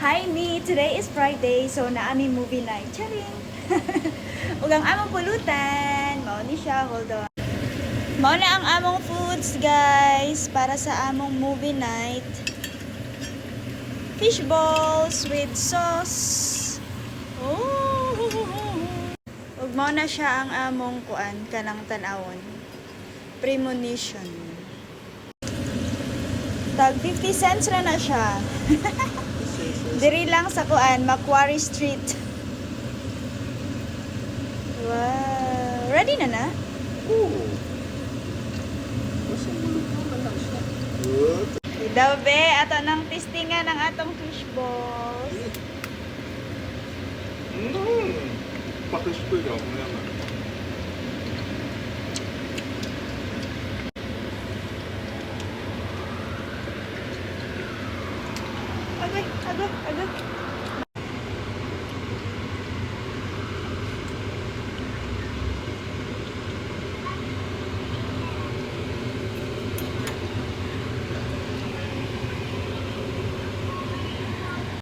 Hi ni, today is Friday, so naami movie night. Charing! Ug ang among pulutan, mao ni siya, hold on. Mao na ang among foods, guys, para sa among movie night. Fish balls with sauce. Oh! Ug mao na siya ang among kuan kanang tan-awon. Premonition. Tag 50 cents na siya. Diri lang sa kuan, Macquarie Street. Wow. Ready na na? Oo. Basta mulog naman lang siya. Good. Daw be, ato nang testingan ng atong fish balls. Pakispoy ka mo naman. Agay.